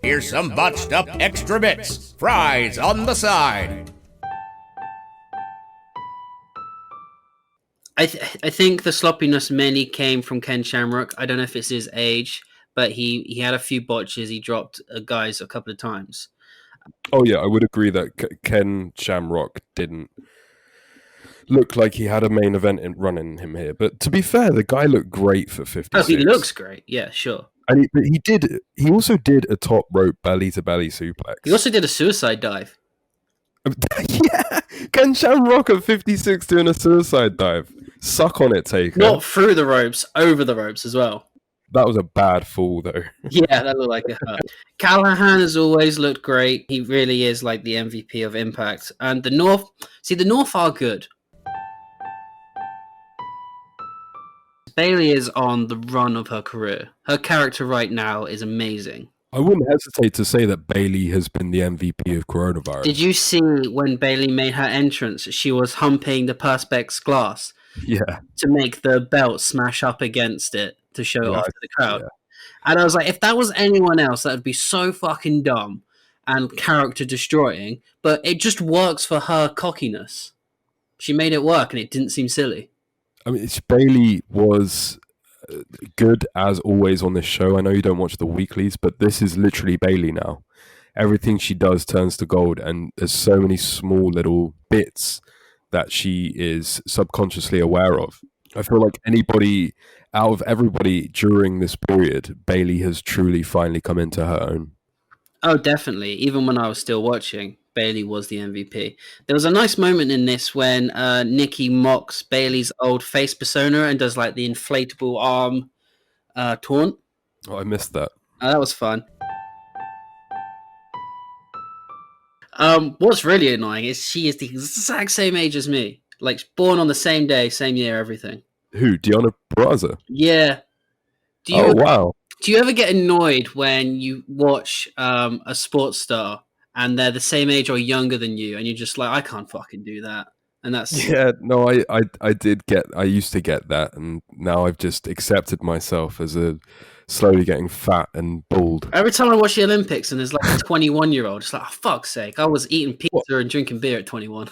Here's some botched up extra bits. Fries on the side. I think the sloppiness mainly came from Ken Shamrock. I don't know if it's his age, but he had a few botches. He dropped guys a couple of times. Oh yeah, I would agree that Ken Shamrock didn't look like he had a main event running him here. But to be fair, the guy looked great for 56. Oh, he looks great. Yeah, sure. And he also did a top rope belly to belly suplex. He also did a suicide dive. Yeah, Ken Shamrock at 56 doing a suicide dive. Suck on it, Taker. Not through the ropes, over the ropes as well. That was a bad fall, though. Yeah, that looked like it hurt. Callahan has always looked great. He really is like the MVP of Impact. And the North are good. Bayley is on the run of her career. Her character right now is amazing. I wouldn't hesitate to say that Bayley has been the MVP of coronavirus. Did you see when Bayley made her entrance, she was humping the Perspex glass to make the belt smash up against it to show it off to the crowd? Yeah. And I was like, if that was anyone else, that would be so fucking dumb and character destroying, but it just works for her cockiness. She made it work and it didn't seem silly. I mean, Bayley was good as always on this show. I know you don't watch the weeklies, but this is literally Bayley now. Everything she does turns to gold, and there's so many small little bits that she is subconsciously aware of. I feel like out of everybody during this period, Bayley has truly finally come into her own. Oh, definitely. Even when I was still watching, Bayley was the MVP. There was a nice moment in this when Nikki mocks Bayley's old face persona and does like the inflatable arm taunt. Oh, I missed that. That was fun. What's really annoying is she is the exact same age as me. Like, born on the same day, same year, everything. Who? Deonna Purrazzo? Yeah. Wow. Do you ever get annoyed when you watch a sports star and they're the same age or younger than you, and you're just like, I can't fucking do that? And that's I used to get that, and now I've just accepted myself as a slowly getting fat and bald. Every time I watch the Olympics and there's like a 21-year-old, it's like, oh, fuck's sake, I was eating pizza and drinking beer at 21.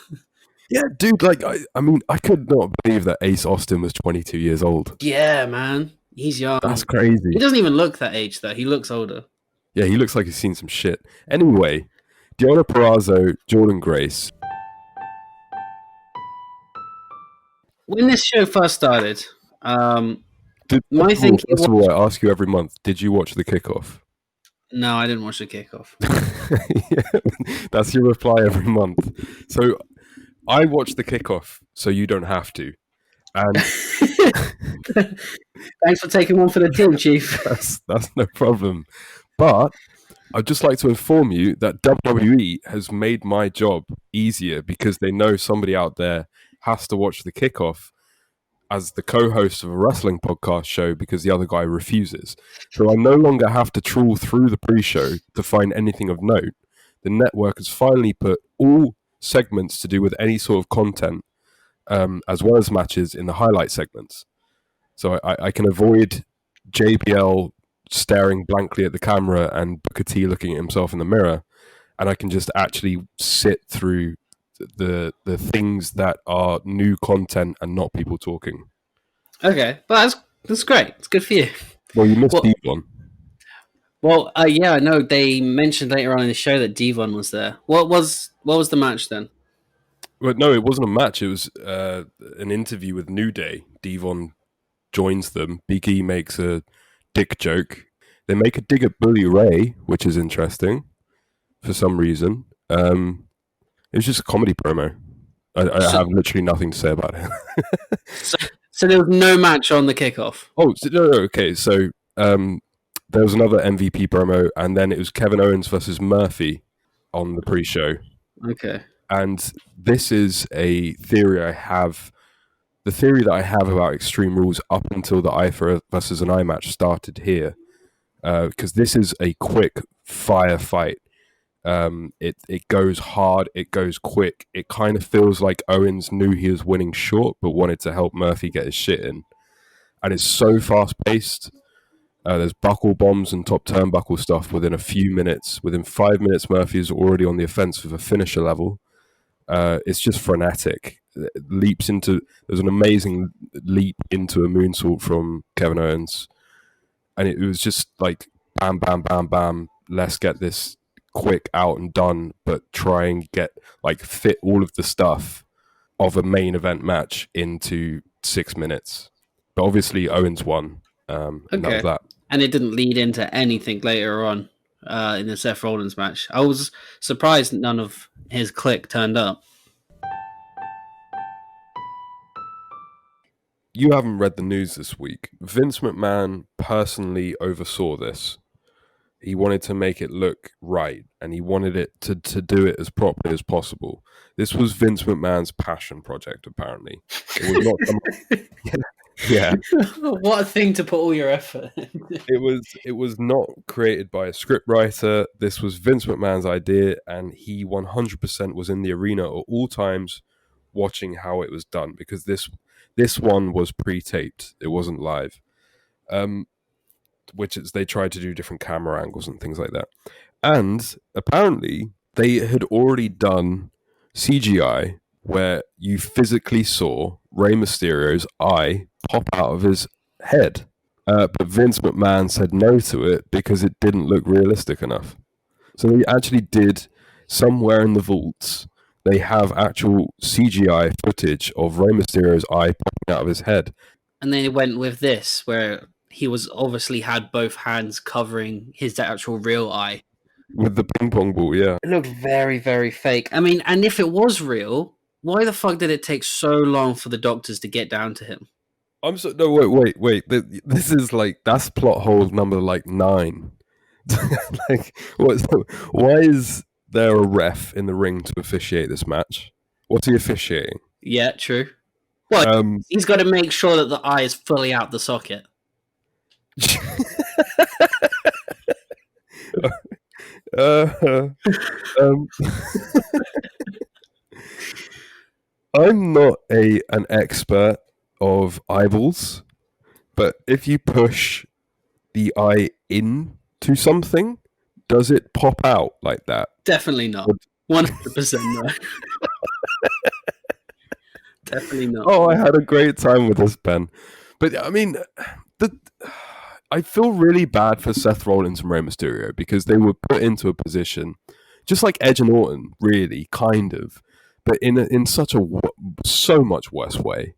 Yeah, dude, like, I mean, I could not believe that Ace Austin was 22 years old. Yeah, man. He's young. That's crazy. He doesn't even look that age, though. He looks older. Yeah, he looks like he's seen some shit. Anyway, Deonna Purrazzo, Jordynne Grace. When this show first started, First of all, I ask you every month, did you watch the kickoff? No, I didn't watch the kickoff. Yeah, that's your reply every month. So I watched the kickoff, so you don't have to. And thanks for taking one for the team, Chief. That's no problem. But I'd just like to inform you that WWE has made my job easier because they know somebody out there has to watch the kickoff as the co-host of a wrestling podcast show because the other guy refuses. So I no longer have to trawl through the pre-show to find anything of note. The network has finally put all segments to do with any sort of content, as well as matches, in the highlight segments. So I can avoid JBL staring blankly at the camera and Booker T looking at himself in the mirror, and I can just actually sit through the things that are new content and not people talking. Okay, but that's great. It's good for you. Well, you missed Devon. Well, yeah, I know they mentioned later on in the show that Devon was there. What was the match then? Well, no, it wasn't a match. It was an interview with New Day. Devon joins them. Big E makes a dick joke. They make a dig at Bully Ray, which is interesting for some reason. It was just a comedy promo. I have literally nothing to say about it. So there was no match on the kickoff? Oh, no, okay. So there was another MVP promo, and then it was Kevin Owens versus Murphy on the pre-show. Okay. And this is a theory I have. The theory that I have about Extreme Rules up until the I versus an I match started here. Because this is a quick fire fight. It goes hard, it goes quick. It kind of feels like Owens knew he was winning short, but wanted to help Murphy get his shit in. And it's so fast-paced. There's buckle bombs and top turnbuckle stuff within a few minutes. Within 5 minutes, Murphy is already on the offensive at finisher level. It's just frenetic. There's an amazing leap into a moonsault from Kevin Owens. And it was just like, bam, bam, bam, bam. Let's get this quick out and done, but try and fit all of the stuff of a main event match into 6 minutes. But obviously Owens won. And that was that. And it didn't lead into anything later on in the Seth Rollins match. I was surprised none of his clique turned up. You haven't read the news this week. Vince McMahon personally oversaw this. He wanted to make it look right, and he wanted it to do it as properly as possible. This was Vince McMahon's passion project, apparently. It was not yeah. What a thing to put all your effort in. It was not created by a scriptwriter. This was Vince McMahon's idea, and he 100% was in the arena at all times watching how it was done, because this one was pre-taped. It wasn't live. Which is, they tried to do different camera angles and things like that. And apparently they had already done CGI where you physically saw Rey Mysterio's eye pop out of his head. But Vince McMahon said no to it because it didn't look realistic enough. So they actually did, somewhere in the vaults, they have actual CGI footage of Rey Mysterio's eye popping out of his head. And they went with this, where he was obviously had both hands covering his actual real eye. With the ping pong ball, yeah. It looked very, very fake. I mean, and if it was real, why the fuck did it take so long for the doctors to get down to him? Wait. This is that's plot hole number 9. Why is there a ref in the ring to officiate this match? What's he officiating? Yeah, true. Well, he's got to make sure that the eye is fully out the socket. I'm not an expert of eyeballs, but if you push the eye into something, does it pop out like that? Definitely not. 100% no. Definitely not. Oh, I had a great time with this, Ben. But I mean, I feel really bad for Seth Rollins and Rey Mysterio because they were put into a position, just like Edge and Orton, really, kind of, but in such a so much worse way.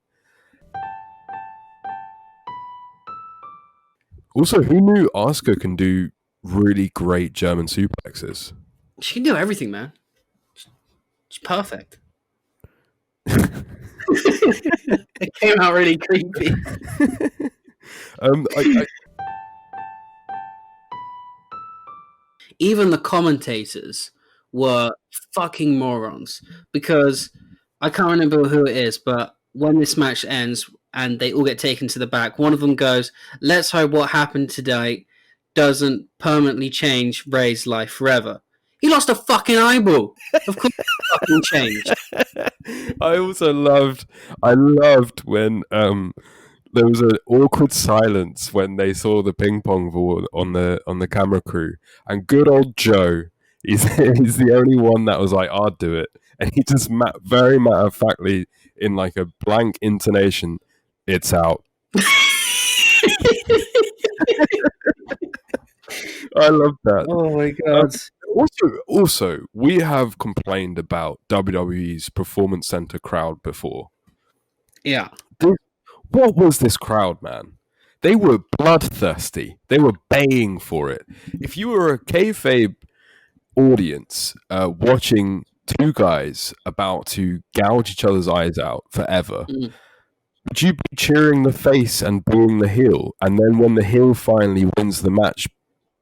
Also, who knew Asuka can do really great German suplexes? She can do everything, man. She's perfect. It came out really creepy. Even the commentators were fucking morons, because I can't remember who it is, but when this match ends and they all get taken to the back, one of them goes, "Let's hope what happened today doesn't permanently change Ray's life forever." He lost a fucking eyeball. Of course it fucking changed. I also loved when there was an awkward silence when they saw the ping pong ball on the camera crew, and good old Joe, he's the only one that was like, "I'll do it," and he just very matter of factly, in like a blank intonation, "It's out." I love that. Oh my god. Also, we have complained about WWE's Performance Center crowd before. Yeah. What was this crowd, man? They were bloodthirsty. They were baying for it. If you were a kayfabe audience watching two guys about to gouge each other's eyes out forever, would you be cheering the face and booing the heel? And then when the heel finally wins the match,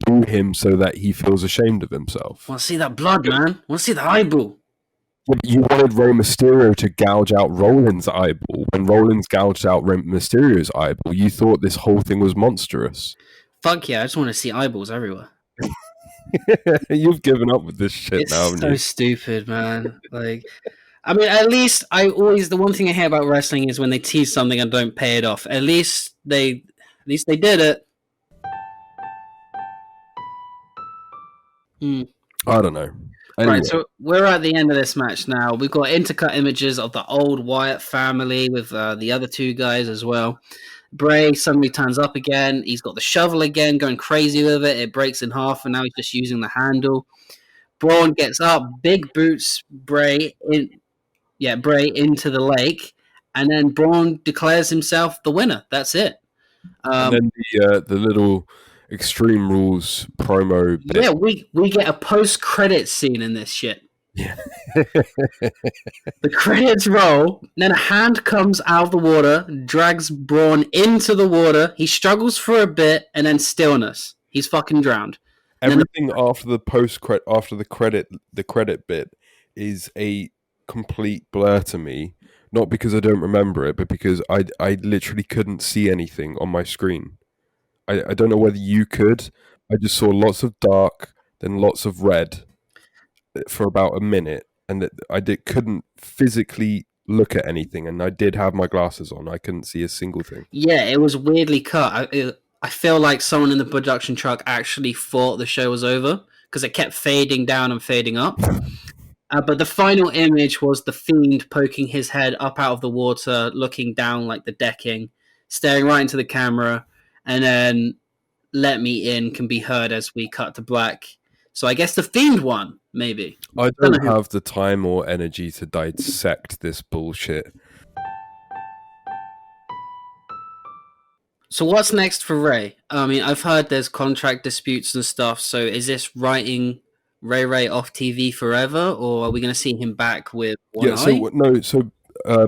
boo him so that he feels ashamed of himself? Want to see that blood, man? Want to see the eyeball? You wanted Rey Mysterio to gouge out Rollins' eyeball. When Rollins gouged out Rey Mysterio's eyeball, you thought this whole thing was monstrous. Fuck yeah, I just want to see eyeballs everywhere. You've given up with this shit it's now, haven't you? It's so stupid, man. I mean, at least the one thing I hear about wrestling is when they tease something and don't pay it off. At least they did it. I don't know. Anyway. Right, so we're at the end of this match now. We've got intercut images of the old Wyatt family with the other two guys as well. Bray suddenly turns up again. He's got the shovel again, going crazy with it. It breaks in half, and now he's just using the handle. Braun gets up, big boots Bray into the lake, and then Braun declares himself the winner. That's it. And then the little Extreme Rules promo bit. Yeah, we get a post-credit scene in this shit. Yeah. The credits roll, then a hand comes out of the water, drags Braun into the water. He struggles for a bit, and then stillness. He's fucking drowned. Everything after the credit bit is a complete blur to me. Not because I don't remember it, but because I literally couldn't see anything on my screen. I don't know whether you could. I just saw lots of dark, then lots of red for about a minute, and couldn't physically look at anything. And I did have my glasses on. I couldn't see a single thing. Yeah, it was weirdly cut. I feel like someone in the production truck actually thought the show was over because it kept fading down and fading up. But the final image was the Fiend poking his head up out of the water, looking down like the decking, staring right into the camera, and then "Let Me In" can be heard as we cut to black. So I guess the Fiend won, maybe. I don't have the time or energy to dissect this bullshit. So what's next for Ray? I mean, I've heard there's contract disputes and stuff, so is this writing Ray off TV forever, or are we going to see him back with one eye? So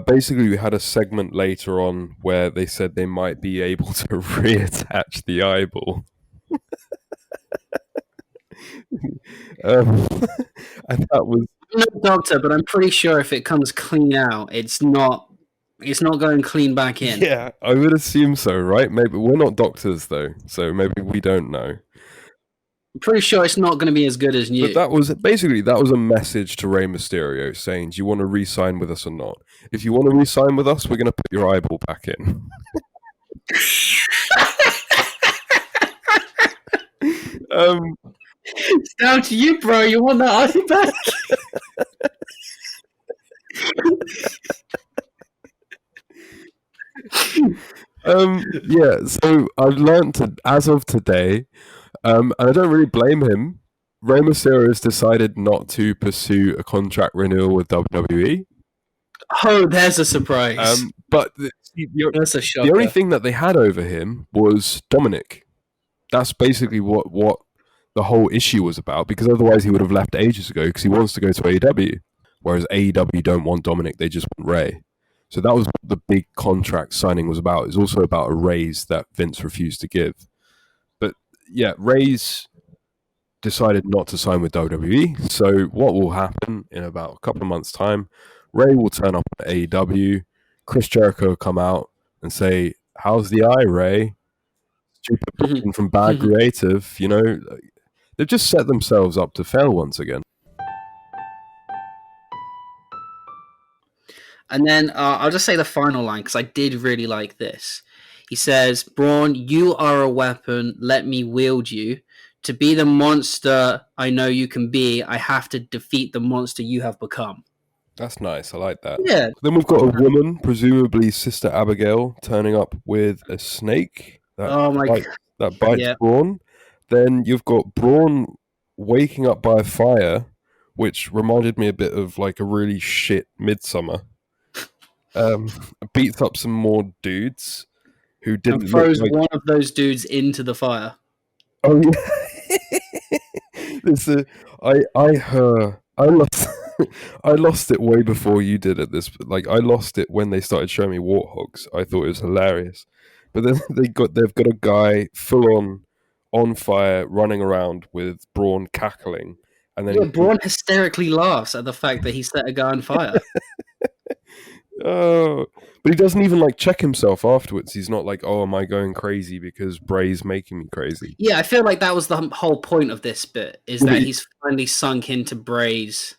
basically we had a segment later on where they said they might be able to reattach the eyeball. And that was... I'm no doctor, but I'm pretty sure if it comes clean out, it's not going clean back in. Yeah, I would assume so, right? Maybe we're not doctors though, so maybe we don't know. I'm pretty sure it's not going to be as good as new. But that was a message to Rey Mysterio saying, do you want to re-sign with us or not? If you want to re-sign with us, we're going to put your eyeball back in. It's down to you, bro. You want that eye back? Yeah, so I've learned as of today, and I don't really blame him. Rey Mysterio has decided not to pursue a contract renewal with WWE. Oh, there's a surprise. But that's a shocker. The only thing that they had over him was Dominic. That's basically what the whole issue was about, because otherwise he would have left ages ago, because he wants to go to AEW, whereas AEW don't want Dominic, they just want Ray. So that was what the big contract signing was about. It was also about a raise that Vince refused to give. But yeah, Ray's decided not to sign with WWE. So what will happen in about a couple of months' time, Ray will turn up at AEW, Chris Jericho will come out and say, how's the eye, Ray? Stupid person from Bad Creative, you know. They've just set themselves up to fail once again. And then I'll just say the final line, because I did really like this. He says, Braun, you are a weapon. Let me wield you. To be the monster I know you can be, I have to defeat the monster you have become. That's nice. I like that. Yeah. Then we've got a woman, presumably Sister Abigail, turning up with a snake that bites Braun. Then you've got Braun waking up by a fire, which reminded me a bit of like a really shit Midsummer. Beats up some more dudes who didn't and throws one of those dudes into the fire. Oh yeah. I lost it way before you did at this. Like I lost it when they started showing me warthogs. I thought it was hilarious, but then they've got a guy full on fire running around with Braun cackling, and then Braun hysterically laughs at the fact that he set a guy on fire. Oh, but he doesn't even like check himself afterwards. He's not like, oh, am I going crazy because Bray's making me crazy? Yeah, I feel like that was the whole point of this bit, is that he's finally sunk into Bray's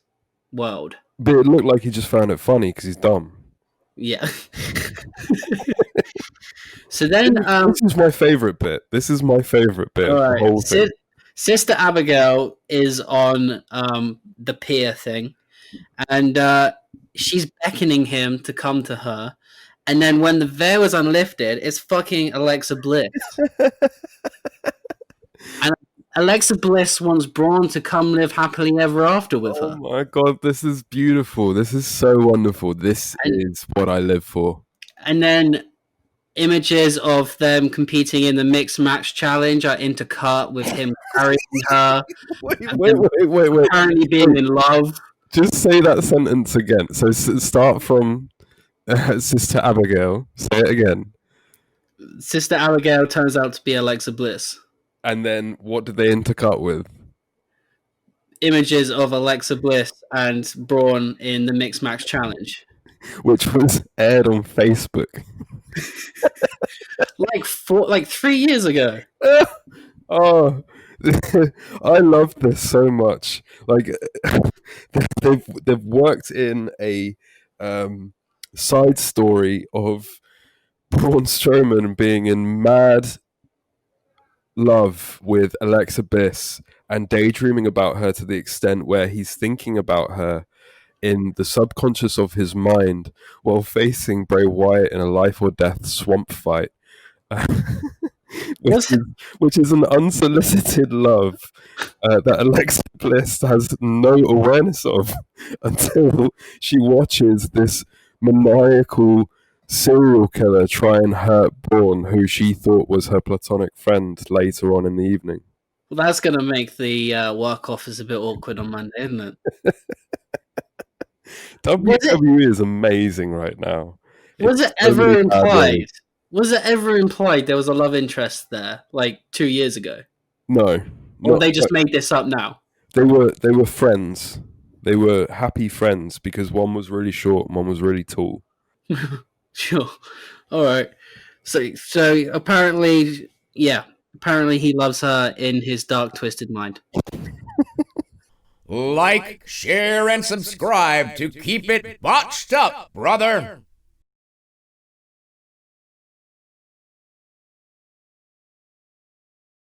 world. But it looked like he just found it funny because he's dumb. Yeah. So then... this is my favourite bit. This is my favourite bit of the whole thing. Sister Abigail is on the pier thing, and she's beckoning him to come to her. And then when the veil is unlifted, it's fucking Alexa Bliss. And Alexa Bliss wants Braun to come live happily ever after with her. Oh my god, this is beautiful. This is so wonderful. This is what I live for. And then images of them competing in the mixed match challenge are intercut with him carrying her. Wait. Apparently being in love. Just say that sentence again. So start from Sister Abigail. Say it again. Sister Abigail turns out to be Alexa Bliss. And then what did they intercut with? Images of Alexa Bliss and Braun in the mixed match challenge, which was aired on Facebook like 3 years ago. Oh, I love this so much. Like they've worked in a side story of Braun Strowman being in mad love with Alexa Bliss and daydreaming about her to the extent where he's thinking about her in the subconscious of his mind while facing Bray Wyatt in a life or death swamp fight. Which is an unsolicited love that Alexa Bliss has no awareness of until she watches this maniacal serial killer try and hurt Braun, who she thought was her platonic friend, later on in the evening. Well, that's going to make the work office a bit awkward on Monday, isn't it? WWE is amazing right now. Was it ever implied? Was it ever implied there was a love interest there, like 2 years ago? No. Or they just made this up now? They were friends. They were happy friends because one was really short and one was really tall. Sure. All right. So apparently he loves her in his dark, twisted mind. Like, share, and subscribe to keep it botched up, brother.